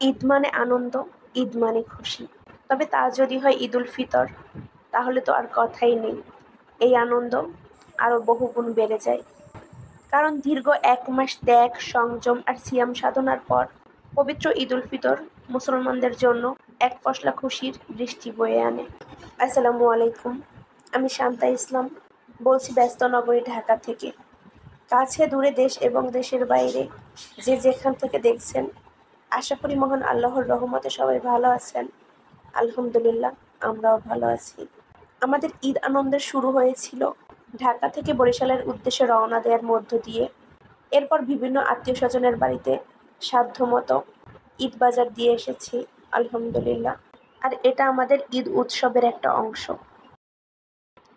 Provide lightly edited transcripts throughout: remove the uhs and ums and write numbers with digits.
ঈদ মানে আনন্দ, ঈদ মানে খুশি। তবে তা যদি হয় ঈদুল ফিতর, তাহলে তো আর কথাই নেই। এই আনন্দ আরো বহুগুণ বেড়ে যায়। কারণ দীর্ঘ ১ মাস ত্যাগ, সংযম আর সিয়াম সাধনার পর পবিত্র ঈদুল ফিতর মুসলমানদের জন্য এক পশলা খুশির বৃষ্টি বয়ে আনে। আসসালামু আলাইকুম, আমি শান্তা ইসলাম বলছি ব্যস্ত নগরী ঢাকা থেকে। কাছে দূরে দেশ এবং দেশের বাইরে যে যেখান থেকে দেখছেন, আশা করি মহান আল্লাহর রহমতে সবাই ভালো আছেন। আলহামদুলিল্লাহ, আমরাও ভালো আছি। আমাদের ঈদ আনন্দের শুরু হয়েছিল ঢাকা থেকে বরিশালের উদ্দেশ্যে রওনা দেওয়ার মধ্য দিয়ে। এরপর বিভিন্ন আত্মীয় স্বজনের বাড়িতে সাধ্যমতো ঈদ বাজার দিয়ে এসেছি, আলহামদুলিল্লাহ। আর এটা আমাদের ঈদ উৎসবের একটা অংশ।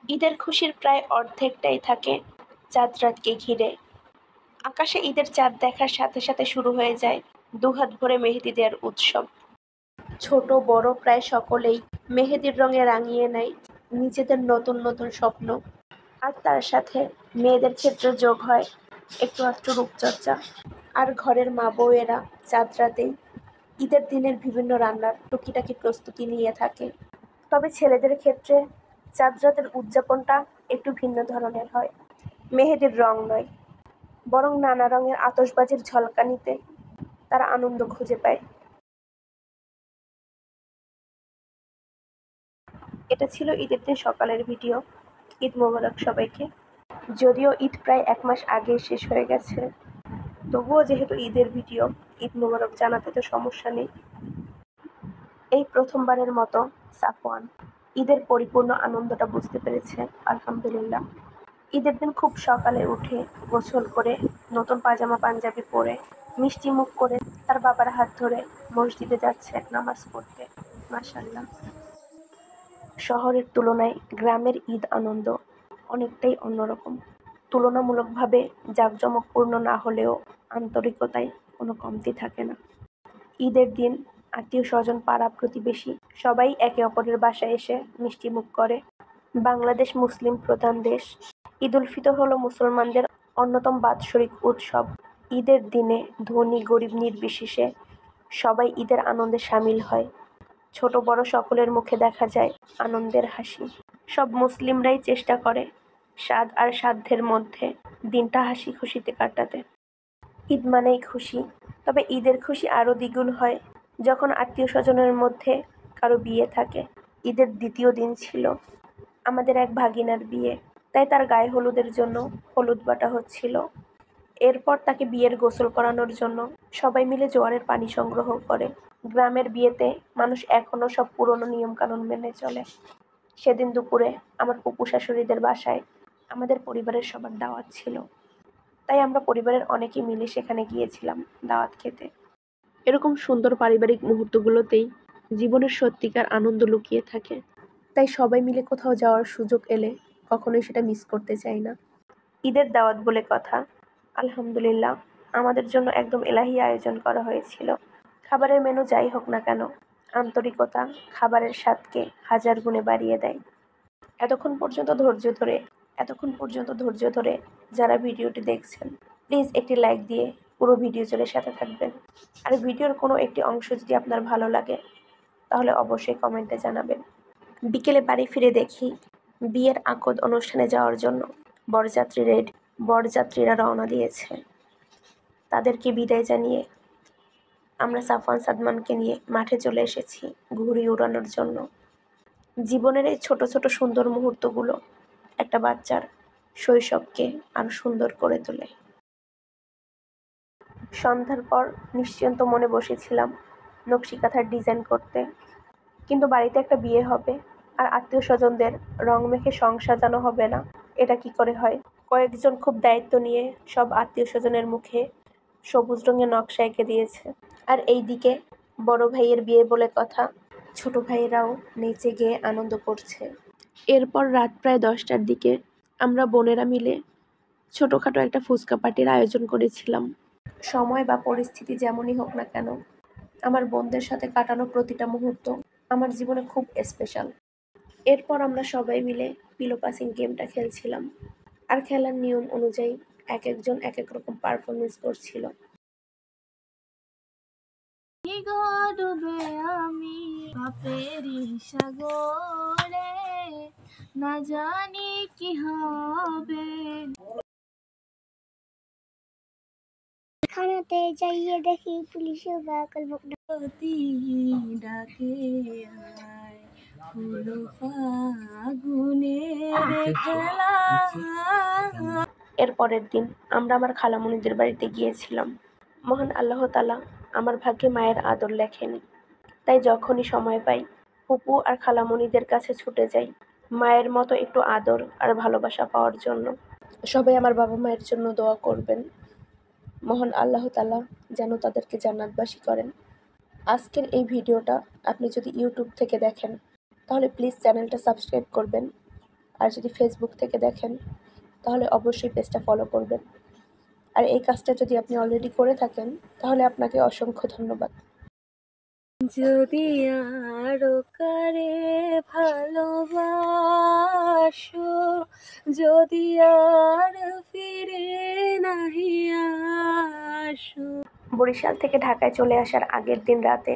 ঈদের খুশির প্রায় অর্ধেকটাই থাকে চাঁদ রাতকে ঘিরে। আকাশে ঈদের চাঁদ দেখার সাথে সাথে শুরু হয়ে যায় দুহাত ভরে মেহেদি দেওয়ার উৎসব। ছোট বড় প্রায় সকলেই মেহেদির রঙে রাঙিয়ে নেয় নিজেদের নতুন নতুন স্বপ্ন। আর তার সাথে মেয়েদের ক্ষেত্রে যোগ হয় একটু আধটু রূপচর্চা। আর ঘরের মা বউয়েরা চাঁদ রাতেই ঈদের দিনের বিভিন্ন রান্নার টুকিটাকি প্রস্তুতি নিয়ে থাকে। তবে ছেলেদের ক্ষেত্রে চাঁদ রাতের উদযাপনটা একটু ভিন্ন ধরনের হয়। মেহেদির রং নয়, বরং নানা রঙের আতশবাজির ঝলকানিতে তারা আনন্দ খুঁজে পায়। এটা ছিল ঈদের দিন সকালের ভিডিও। ঈদ মোবারক সবাইকে। যদিও ঈদ প্রায় ১ মাস আগে শেষ হয়ে গেছে, তবুও যেহেতু ঈদের ভিডিও, ঈদ মোবারক জানাতে তো সমস্যা নেই। এই প্রথমবারের মতো সাফওয়ান ঈদের পরিপূর্ণ আনন্দটা বুঝতে পেরেছে, আলহামদুলিল্লাহ। ঈদের দিন খুব সকালে উঠে গোসল করে নতুন পাজামা পাঞ্জাবি পরে মিষ্টি মুখ করে তার বাবার হাত ধরে মসজিদে যাচ্ছে নামাজ পড়তে। মাশাআল্লাহ। শহরের তুলনায় গ্রামের ঈদ আনন্দ অনেকটাই অন্যরকম। তুলনামূলকভাবে জাঁকজমকপূর্ণ না হলেও আন্তরিকতায় কোনো কমতি থাকে না। ঈদের দিন আত্মীয়-স্বজন, পাড়া-প্রতিবেশী সবাই একে অপরের বাসায় এসে মিষ্টিমুখ করে। বাংলাদেশ মুসলিম প্রধান দেশ। ঈদুল ফিতর হলো মুসলমানদের অন্যতম বাৎসরিক উৎসব। ঈদের দিনে ধনী গরিব নির্বিশেষে সবাই ঈদের আনন্দে শামিল হয়। ছোট বড় সকলের মুখে দেখা যায় আনন্দের হাসি। সব মুসলিমরাই চেষ্টা করে স্বাদ আর সাধ্যের মধ্যে দিনটা হাসি খুশিতে কাটাতে। ঈদ মানেই খুশি, তবে ঈদের খুশি আরও দ্বিগুণ হয় যখন আত্মীয় স্বজনের মধ্যে কারো বিয়ে থাকে। ঈদের দ্বিতীয় দিন ছিল আমাদের এক ভাগিনার বিয়ে, তাই তার গায়ে হলুদের জন্য হলুদ বাটা হচ্ছিল। এরপর তাকে বিয়ের গোসল করানোর জন্য সবাই মিলে জোয়ারের পানি সংগ্রহ করে। গ্রামের বিয়েতে মানুষ এখনো সব পুরনো নিয়মকানুন মেনে চলে। সেদিন দুপুরে আমার ফুপু শাশুড়িদের বাসায় আমাদের পরিবারের সবার দাওয়াত ছিল, তাই আমরা পরিবারের অনেকে মিলে সেখানে গিয়েছিলাম দাওয়াত খেতে। এরকম সুন্দর পারিবারিক মুহূর্তগুলোতেই জীবনের সত্যিকার আনন্দ লুকিয়ে থাকে। তাই সবাই মিলে কোথাও যাওয়ার সুযোগ এলে কখনোই সেটা মিস করতে চাই না। ঈদের দাওয়াত বলে কথা, আলহামদুলিল্লাহ আমাদের জন্য একদম এলাহি আয়োজন করা হয়েছিল। খাবারের মেনু যাই হোক না কেন, আন্তরিকতা খাবারের স্বাদকে হাজার গুণে বাড়িয়ে দেয়। এতক্ষণ পর্যন্ত ধৈর্য ধরে যারা ভিডিওটি দেখছেন, প্লিজ একটি লাইক দিয়ে পুরো ভিডিও জুড়ে সাথে থাকবেন। আর ভিডিওর কোনো একটি অংশ যদি আপনার ভালো লাগে, তাহলে অবশ্যই কমেন্টে জানাবেন। বিকেলে বাড়ি ফিরে দেখি বিয়ের আকদ অনুষ্ঠানে যাওয়ার জন্য বরযাত্রীরা রওনা দিয়েছে। তাদেরকে বিদায় জানিয়ে আমরা সাফওয়ান সাদমানকে নিয়ে মাঠে চলে এসেছি ঘুড়ি উড়ানোর জন্য। জীবনের এই ছোট ছোট সুন্দর মুহূর্তগুলো একটা বাচ্চার শৈশবকে আরো সুন্দর করে তোলে। সন্ধ্যার পর নিশ্চিন্ত মনে বসেছিলাম নকশি কাঁথার ডিজাইন করতে, কিন্তু বাড়িতে একটা বিয়ে হবে আর আত্মীয় স্বজনদের রং মেখে সাজানো হবে না, এটা কি করে হয়? কয়েকজন খুব দায়িত্ব নিয়ে সব আত্মীয় স্বজনের মুখে সবুজ রঙের নকশা এঁকে দিয়েছে। আর এইদিকে বড় ভাইয়ের বিয়ে বলে কথা, ছোট ভাইয়েরাও নেচে গেয়ে আনন্দ করছে। এরপর রাত প্রায় 10টার দিকে আমরা বোনেরা মিলে ছোটখাটো একটা ফুচকা পার্টির আয়োজন করেছিলাম। সময় বা পরিস্থিতি যেমনই হোক না কেন, আমার বোনদের সাথে কাটানো প্রতিটা মুহূর্ত আমার জীবনে খুব স্পেশাল। এরপর আমরা সবাই মিলে পিলো পাসিং গেমটা খেলছিলাম, আর খেলার নিয়ম অনুযায়ী এক একজন এক এক রকম পারফরমেন্স করছিল। গো ডুবে আমি পাপেরি সাগরে, না জানি কি হবে। থানাতে যাইয়ে দেখি পুলিশে বাকল প্রতি ডাকে আয়, হলো ফাগুনের খেলা। এর পরের দিন আমরা আমার খালামণিদের বাড়িতে গিয়েছিলাম। মহান আল্লাহ তাআলা আমার ভাগ্যে মায়ের আদর লেখেনি, তাই যখনই সময় পাই ফুপু আর খালামণিদের কাছে ছুটে যাই মায়ের মতো একটু আদর আর ভালোবাসা পাওয়ার জন্য। সবাই আমার বাবা মায়ের জন্য দোয়া করবেন, মহান আল্লাহ তাআলা যেন তাদেরকে জান্নাতবাসী করেন। আজকের এই ভিডিওটা আপনি যদি ইউটিউব থেকে দেখেন তাহলে প্লিজ চ্যানেলটা সাবস্ক্রাইব করবেন, আর যদি ফেসবুক থেকে দেখেন তাহলে অবশ্যই পেজটা ফলো করবেন। আর এই কাজটা যদি আপনি অলরেডি করে থাকেন তাহলে আপনাকে অসংখ্য ধন্যবাদ। যদি আরো কারে ভালোবাসো, যদি আর ফিরে নাহি আসো। বরিশাল থেকে ঢাকায় চলে আসার আগের দিন রাতে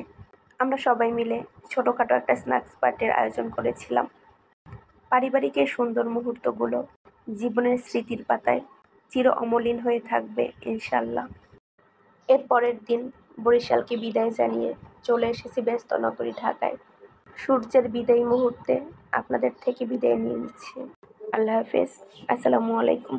আমরা সবাই মিলে ছোটোখাটো একটা স্ন্যাক্স পার্টির আয়োজন করেছিলাম। পারিবারিক এই সুন্দর মুহূর্তগুলো জীবনের স্মৃতির পাতায় চির অমলিন হয়ে থাকবে ইনশাল্লাহ। এর পরের দিন বরিশালকে বিদায় জানিয়ে চলে এসেছি ব্যস্ত নগরী ঢাকায়। সূর্যের বিদায়ী মুহূর্তে আপনাদের থেকে বিদায় নিয়ে নিচ্ছি। আল্লাহ হাফেজ। আসসালামু আলাইকুম।